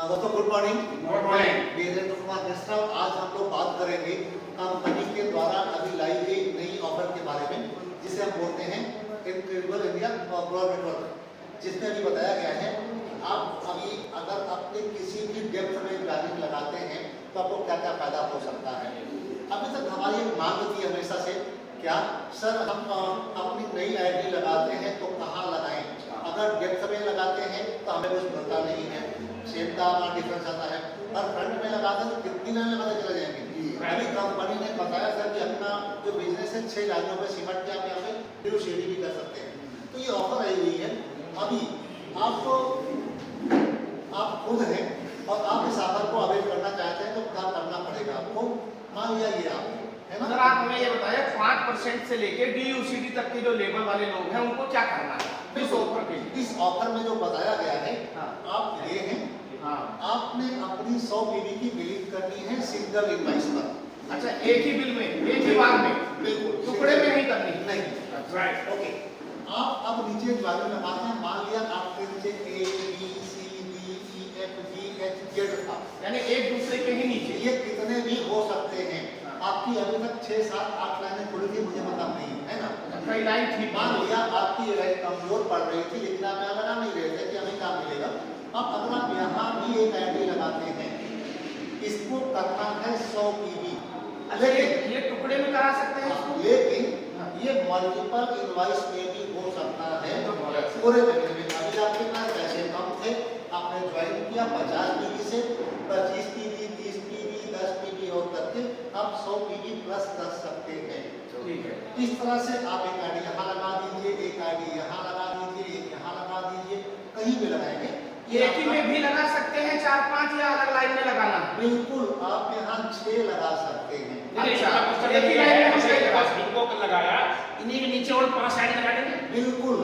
दोस्तों good morning. Good morning. Virendra Kumar Mishra. आज हम लोग बात करेंगे कंपनी के द्वारा अभी लाई गई नई ऑफर के बारे में, जिसे हम बोलते हैं इनक्रेडिबल इंडिया ब्रॉड नेटवर्क, जिसमें अभी बताया गया है आप अभी अगर अपने किसी भी डेप्थ में प्लानिंग लगाते हैं तो आपको क्या क्या फायदा हो सकता है। अभी तक हमारी एक मांग थी हमेशा से, क्या सर हम अपनी नई आईडी लगाते हैं तो कहाँ लगाएं, अगर डेप्थ में लगाते हैं तो हमें कुछ मिलता नहीं है, सेम का हमारा डिफरेंस आता है, और फ्रंट में लगाते हैं तो कितनी लाइन लगाते चले जाएंगे। अभी कंपनी ने बताया सर कि अपना जो बिजनेस है 6 लाइनों पे सिमट के आप यहाँ पे ड्यू शेडिंग भी कर सकते हैं। तो ये ऑफर आई हुई है। अभी आप खुद हैं और आप इस ऑफर को अवेल करना चाहते हैं तो क्या करना पड़ेगा आपको। मान लिया ये आप है ना सर, आप हमें ये बताइए 5% से लेके DUCD तक के जो लेबर वाले लोग हैं उनको क्या करना है इस ऑफर के लिए? इस ऑफर में जो बताया गया है, आप ये हैं, आपने अपनी 100 पीवी की बिलिंग करनी है सिंगल इनवॉइस पर। अच्छा, एक ही बिल में, एक ही बार में, बिल्कुल, टुकड़े में नहीं करनी? नहीं। Right, okay. आप अब नीचे ज्वाइन लगाते हैं, मान लिया आपके नीचे A B C D E F G H Z था, यानी एक दूसरे के ही नीचे ये कितने भी हो सकते हैं। आपकी अभी तक 6 7 8 लाइनें खुली थी, मुझे मतलब नहीं है ना, कई लाइन थी। मान लिया आपकी लाइन कमजोर पड़ रही थी लेकिन आप यहाँ लगा नहीं रहे थे कि हमें काम मिलेगा। अब अगर आप यहाँ भी एक आईडी लगाते हैं, इसको करना है 100 पीवी। अच्छा, ये टुकड़े में करा सकते हैं इसको? लेकिन ये मल्टीपल इनवॉइस में भी हो सकता है पूरे महीने में। अभी आपके पास पैसे कम थे, आपने ज्वाइन किया 50 पीवी से 25 पीवी 30 पीवी 10 पीवी और करके आप 100 पीवी प्लस कर सकते हैं। ठीक है। इस तरह से आप एक आईडी यहाँ लगा दीजिए, एक आईडी यहाँ लगा दीजिए, एक यहाँ लगा दीजिए, कहीं भी लगाएंगे। एक ही में भी लगा सकते हैं 4-5 या अलग लाइन में लगाना? बिल्कुल, आप यहाँ 6 लगा सकते हैं। अच्छा, एक ही लाइन में हम 6 लगा सकते हैं। इनको लगाया, इन्हीं के नीचे और 5 आईडी लगा देंगे। बिल्कुल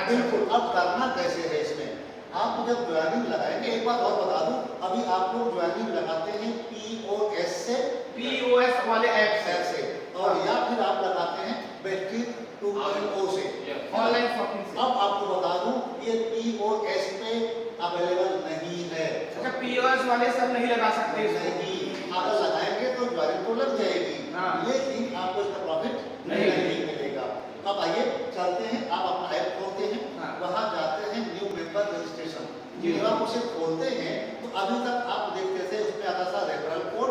बिल्कुल। अब करना कैसे है इसमें, आप जब ज्वाइनिंग लगाएंगे, एक बात और बता दूं, अभी आप लोग ज्वाइनिंग लगाते हैं POS से, POS वाले ऐप से, और या फिर आप लगाते हैं बेस्टिक 2.0 से, ऑनलाइन शॉपिंग से। अब आपको बता दूं ये POS पे अवेलेबल नहीं है। अच्छा, POS वाले सब नहीं लगा सकते इसको? नहीं, अगर लगाएंगे तो ज्वाइनिंग तो लग जाएगी, लेकिन आपको इसका प्रॉफिट नहीं मिलेगा। अब आइए चलते हैं, आप अपना ऐप खोलते हैं, वहां जाते हैं न्यू मेंबर रजिस्ट्रेशन। जब आप उसे खोलते हैं तो अभी तक आप देखते थे उसमें आता था रेफरल कोड,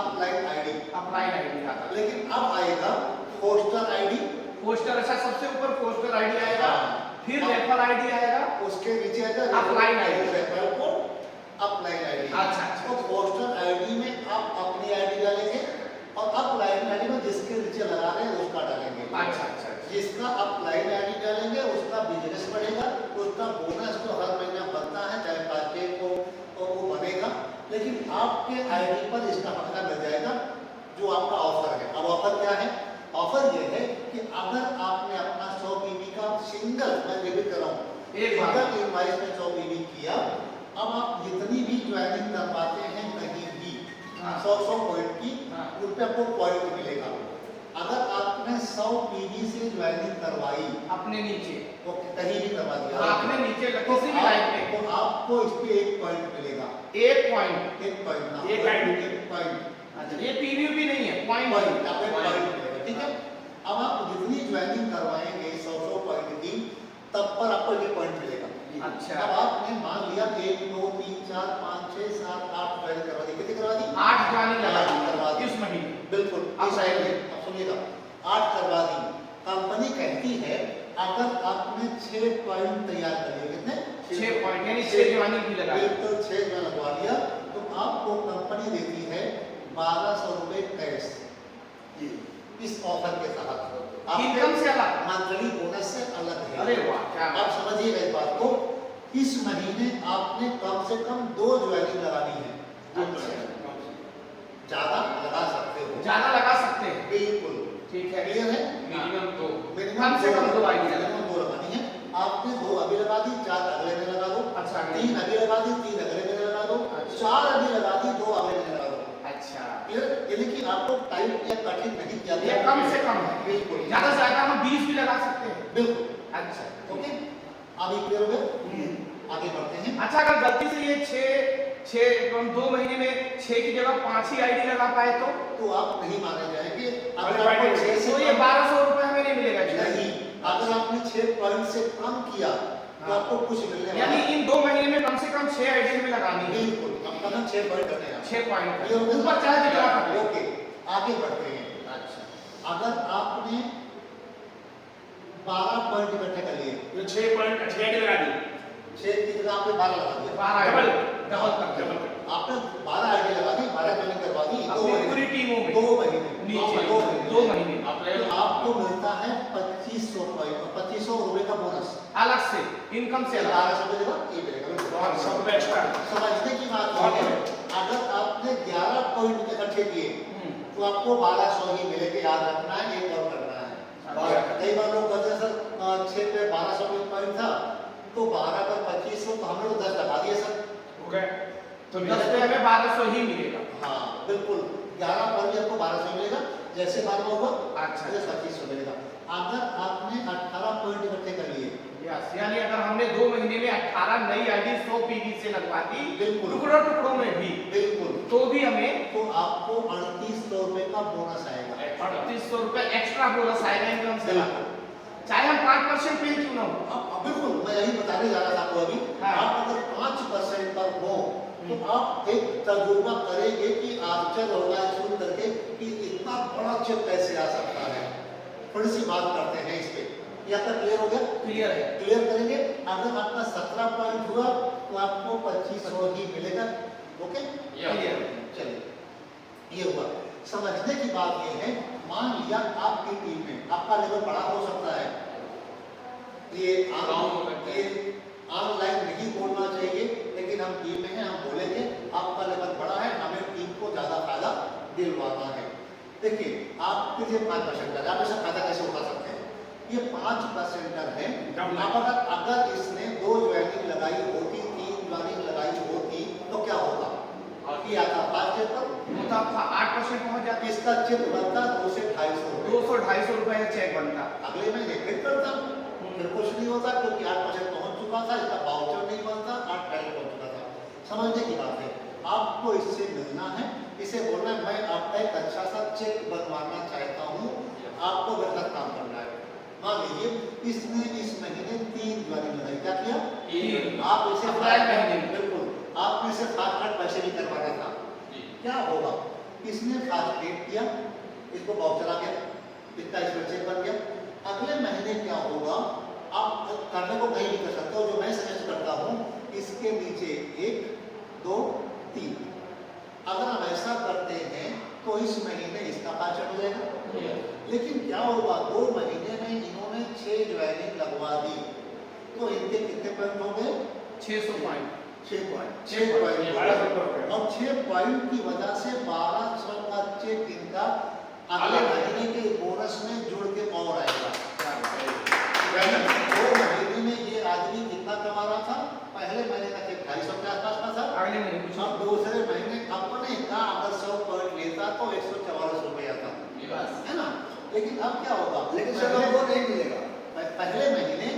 अपलाइन आईडी, आता। लेकिन अब आएगा पोस्टर आईडी। पोस्टर, अच्छा, सबसे ऊपर पोस्टर आईडी आएगा, फिर रेफर आईडी आएगा, उसके नीचे आएगा upline ID, referral code, upline ID. अच्छा, तो पोस्टर आईडी में आप अपनी आईडी डालेंगे और अपलाइन आईडी में जिसके नीचे लगा रहे हैं उसका डालेंगे। अच्छा, जिसका अपलाइन आईडी डालेंगे उसका बिजनेस बढ़ेगा, उसका बोनस तो हर महीना बनता है, चाहे 5 को तो वो बनेगा, लेकिन आपके आईडी पर इसका पता लग जाएगा जो आपका ऑफर है। अब ऑफर क्या है? ऑफर ये है कि अगर आपने अपना 100 पीवी का सिंगल, मैं रिपीट कर रहा हूँ, सिंगल इनवॉइस में 100 पीवी किया, अब आप जितनी भी ज्वाइनिंग करवाते हैं कहीं भी 100 पॉइंट की, उन पे आपको पॉइंट मिलेगा। अगर आपने 100 पीवी से ज्वाइनिंग करवाई अपने नीचे, तो कहीं भी करवा दिया आपने नीचे किसी भी लाइन पे, तो आपको इस पे 1 पॉइंट मिलेगा। 1 पॉइंट, 1 पॉइंट ना, एक आईडी, 1 पॉइंट। अच्छा, ये पीवी भी नहीं है, पॉइंट आपको पॉइंट मिलेगा, ठीक है। अब आप जितनी ज्वाइनिंग करवाएंगे 100 पॉइंट की, तब पर आपको 1 पॉइंट मिलेगा। अच्छा, अब आपने मान लिया 1 2 3 4 5 6 7 8 ज्वाइन करवा दी, कितनी करवा दी? 8 ज्वाइनिंग करवा दी इस महीने। बिल्कुल, अब अब सुनिएगा, 8 करवा दी। कंपनी कहती है अगर आपने 6 पॉइंट तैयार कर लिए, कितने? 6 पॉइंट, यानी 6 ज्वाइनिंग भी लगा, बिल्कुल 6 में लगवा दिया, तो आपको कंपनी देती है 1200 रुपए कैश इस ऑफर के तहत। इनकम से अलग, मंथली बोनस से अलग है। अरे वाह, क्या आप समझिएगा इस बात को। इस महीने आपने कम से कम 2 ज्वाइनिंग लगानी है, ज्यादा लगा सकते हो, ज्यादा लगा सकते हैं, बिल्कुल, ठीक है, क्लियर है। मिनिमम 2, मिनिमम कम से कम 2 आईडी मिनिमम 2 लगानी है। आपने 2 अभी लगा दी, 4 अगले में लगा दो, अच्छा, 3 अभी लगा दी, 3 अगले में लगा दो, 4 अभी लगा दी, 2 अगले में लगा दो। अच्छा, यानी कि आपको टाइम या कठिन नहीं किया ये कम से कम है, बिल्कुल, ज्यादा से ज्यादा हम 20 भी लगा सकते हैं, बिल्कुल। अच्छा, ओके, अभी क्लियर हो गया, आगे बढ़ते हैं। अच्छा, अगर गलती से ये 6 हम 2 महीने में 6 की जगह 5 ही आईडी लगा पाए तो आप नहीं माने जाएंगे। अगर अरे आपको भाई, 6 से तो ये 1200 रुपए हमें नहीं मिलेगा जी। नहीं, अगर आपने 6 पॉइंट से कम किया तो आपको कुछ मिलने यानी वाला इन 2 महीने में कम से कम 6 आईडी में लगानी है। बिल्कुल। अब कदम 6 पॉइंट करते हैं 6 पॉइंट ये हो गया। ऊपर चाहे जितना कर लो। ओके, आगे बढ़ते हैं। अच्छा, अगर आपने 12 पॉइंट इकट्ठे कर लिए, ये 6 पॉइंट 6 आईडी लगा दी, 6 की जगह आपने 12 लगा दिया, 12 डबल डबल कर डबल दो। आपने 12 आईडी लगा दी, 12 ज्वाइनिंग करवा दी, अपनी पूरी टीमों में 2 महीने नीचे 2 2 महीने तो आपको मिलता है 2500 पॉइंट, 2500 रुपए का बोनस। अलग से इनकम से अलग। 1200 मिलेगा, ये मिलेगा। और सब पे एक्स्ट्रा समझने की बात ये है, अगर आपने 11 पॉइंट इकट्ठे किए तो आपको 1200 ही मिलेगा। याद रखना है, एक और करना है। कई बार लोग कहते हैं सर 6 पे 1200 पॉइंट था तो 12 पर 2500, तो हमने तो 10 लगा दिए सर। हो गए तो 10 पे हमें 1200 ही मिलेगा। हाँ बिल्कुल, 11 पर भी आपको 1200 मिलेगा, जैसे 12 होगा अच्छा, जैसे 2500 मिलेगा। अगर आपने 18 पॉइंट इकट्ठे कर लिए, यस, यानी अगर हमने 2 महीने में 18 नई आईडी 100 पीवी से लगवा दी, बिल्कुल। टुकड़ों टुकड़ों में भी, बिल्कुल, तो भी हमें तो आपको 3800 रुपए का बोनस आएगा। 3800 रुपए एक्स्ट्रा बोनस आएगा इनकम से अलग। चाहे हम 5% पे क्यों ना हो। बिल्कुल, मैं यही बताने जा रहा था आपको अभी। हाँ। आप अगर 5% पर हो तो आप एक तजुर्बा करेंगे कि आश्चर्य होगा सुन करके कि इतना बड़ा चेक कैसे आ सकता है। थोड़ी सी बात करते हैं इस पे। यहाँ तक क्लियर हो गया? क्लियर है। क्लियर करेंगे। अगर आपका 17 पॉइंट हुआ तो आपको 2500 ही मिलेगा। Okay, clear. चलिए, ये हुआ। समझने की बात ये है, मान लिया आपकी टीम में आपका लेवल बड़ा हो सकता है, ये ऑनलाइन नहीं बोलना चाहिए, लेकिन हम टीम में हैं, हम बोलेंगे आपका लेवल बड़ा है, हमें टीम को ज्यादा फायदा दिलवाना है। देखिए, आपके लिए 5% आप ऐसा फायदा कैसे उठा सकते हैं? ये 5% है। अब अगर इसने 2 ज्वाइनिंग लगाई होती, 3 ज्वाइनिंग लगाई होती तो क्या होता? कि आता 5 चेक पर तो आपका 8% पहुंच जाता है। इसका चेक बनता 200 से 250 200-250 रुपए का चेक बनता। अगले महीने फिर करता, फिर कुछ नहीं होता क्योंकि 8% पहुंच चुका था, इसका वाउचर नहीं बनता, 8% पहुंच चुका था। समझने की बात है, आपको इससे मिलना है, इसे बोलना है मैं आपका एक अच्छा सा चेक बनवाना चाहता हूँ, आपको मेरे साथ काम करना है। मान लीजिए इसने इस महीने 3 ज्वाइनिंग लगाई, क्या किया? आप इसे अप्रैल महीने में। बिल्कुल, आपने इसे फास्ट पैसे भी करवाना था। क्या होगा? इसने फास्ट पेड किया, इसको वाउचर आ गया, इसका इसमें चेक बन गया। अगले महीने क्या होगा? आप करने को कहीं भी कर सकते हो, जो मैं सजेस्ट करता हूँ इसके नीचे 1, 2, 3। अगर हम ऐसा करते हैं तो इस महीने इसका वाउचर हो जाएगा। लेकिन क्या होगा? 2 महीने में इन्होंने 6 ज्वाइनिंग लगवा दी, तो इनके कितने पॉइंट हो गए? 600 पॉइंट। 6 पॉइंट। और 6 पॉइंट की वजह से 1200 का चेक इनका अगले महीने के बोनस में जुड़ के और आएगा। 2 महीने में ये आदमी कितना कमा रहा था? पहले महीने का चेक 250 के आसपास का था, अगले महीने कुछ और दूसरे महीने अपने का अगर 100 पॉइंट लेता तो 144 रुपया था, है ना? लेकिन अब क्या होगा? लेकिन सर वो नहीं मिलेगा। पहले महीने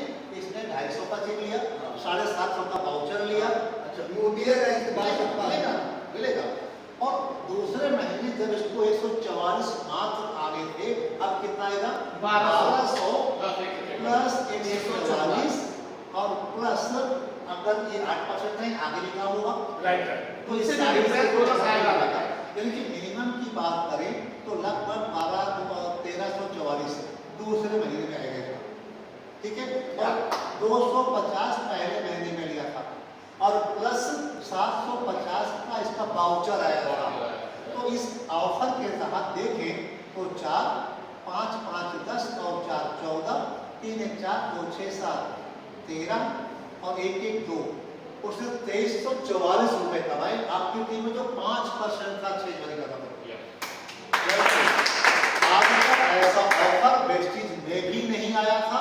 इसने 250 का चेक लिया, 750 का वाउचर लिया, अच्छा, वो मिलेगा इसके बाद मिलेगा मिलेगा। और दूसरे महीने जब इसको 144 मात्र आने थे, अब कितना आएगा? 1200 प्लस 144 और प्लस अगर ये 8% है, आगे भी काम होगा, तो इससे इससे डिफरेंस बोनस आएगा। यानी कि मिनिमम की बात करें तो लगभग 1344 दूसरे महीने में आएगा, ठीक है? और 250 पहले महीने में लिया था और प्लस 750 का इसका वाउचर आया था। तो इस ऑफर के तहत देखें तो 4, 5, 5, 10 और 4, 14, 3, 1, 4, 2, 6, 7, 13 और 1, 1, 2, उसने 2344 रुपए कमाए। आपकी टीम में जो 5% था 6 ज्वाइनिंग का ऐसा ऑफर वेस्टीज में भी नहीं आया था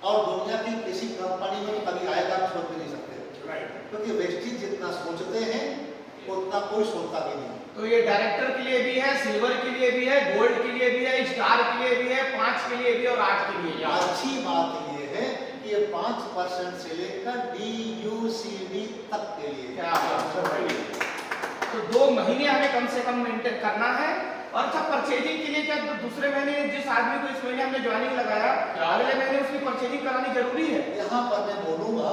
और दुनिया की किसी कंपनी में कभी आएगा आप सोच भी नहीं सकते, क्योंकि वेस्टीज जितना सोचते हैं उतना कोई सोचता भी नहीं। तो ये डायरेक्टर के लिए भी है, सिल्वर के लिए भी है, गोल्ड के लिए भी है, स्टार के लिए भी है, 5 के लिए भी और 8 के लिए भी। अच्छी बात ये है कि ये 5% से लेकर DUCD तक के लिए क्या बात है। तो 2 महीने हमें कम से कम मेंटेन करना है। और अच्छा परचेजिंग के लिए क्या दूसरे महीने जिस आदमी को इस महीने हमने ज्वाइनिंग लगाया अगले महीने उसकी परचेजिंग करानी जरूरी है? यहाँ पर मैं बोलूंगा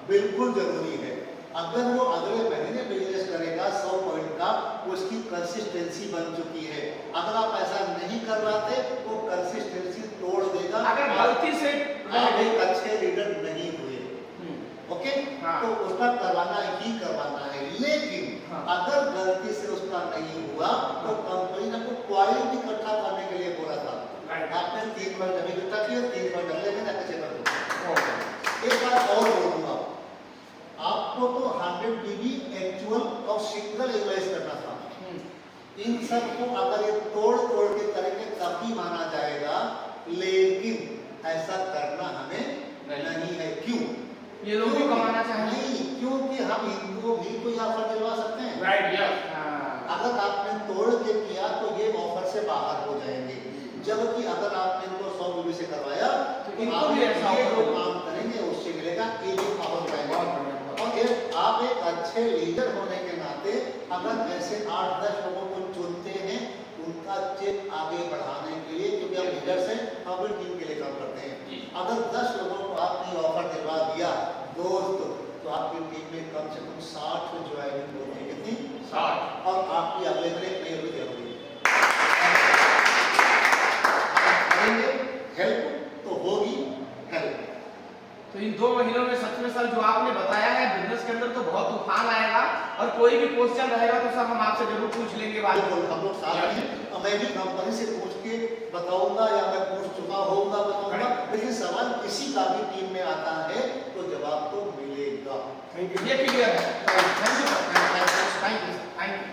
बिल्कुल जरूरी है। अगर वो अगले महीने बिजनेस करेगा 100 पॉइंट का, उसकी कंसिस्टेंसी बन चुकी है। अगर आप ऐसा नहीं करवाते वो कंसिस्टेंसी तोड़ देगा। अगर गलती से आप एक अच्छे लीडर नहीं हुए, ओके? हाँ। तो उसका करवाना ही करवाना है। लेकिन हाँ। अगर गलती से उसका नहीं हुआ तो कंपनी ने आपको क्वालिटी इकट्ठा करने के लिए बोला था। Right. आपने 3 बार जमीन इकट्ठा किया, 3 बार डले में जाकर चेक कर दो। ओके। एक बात और बोलूंगा, आपको तो 100 बीबी एक्चुअल और सिंगल इनवॉइस करना था। इन सबको अगर ये तोड़ के करेंगे तब भी माना जाएगा, लेकिन ऐसा करना हमें नहीं है। क्यों? ये लोग भी कमाना चाहेंगे। नहीं, क्योंकि हम इनको भी कोई ऑफर दिलवा सकते हैं। Right, yeah. अगर आपने तोड़ के किया तो ये ऑफर से बाहर हो जाएंगे, जबकि अगर आपने इनको 100 बीबी से करवाया तो तो इनको आप भी ऐसा ये ऑफर जो होगा। काम करेंगे उससे मिलेगा, ये जो ऑफर बहुत पाएंगे। बढ़िया। और आप एक अच्छे लीडर होने के नाते अगर ऐसे 8-10 लोगों को चुनते हैं उनका चेक आगे बढ़ाने के लिए, क्योंकि हम लीडर से हम टीम के लिए काम करते हैं। अगर 10 लोगों को आपने ऑफर दिलवा दिया दोस्त, तो आपकी टीम में कम से कम 60 ज्वाइनिंग होगी। कितनी? 60। और आपकी अगले महीने नहीं हुई जरूरी हेल्प तो होगी हेल्प। तो इन 2 महीनों में सच में सर जो आपने बताया है बिजनेस के अंदर तो बहुत तूफान आएगा। और कोई भी क्वेश्चन रहेगा तो सर हम आपसे जरूर पूछ लेंगे बाद में। हम लोग साथ हैं और मैं भी कंपनी से पूछ के बताऊंगा, या मैं पूछ चुका होऊंगा बताऊंगा। लेकिन सवाल किसी का भी टीम में आता है तो जवाब तो मिलेगा। Thank you. ये क्लियर है। Thank you sir, thank you, thank you.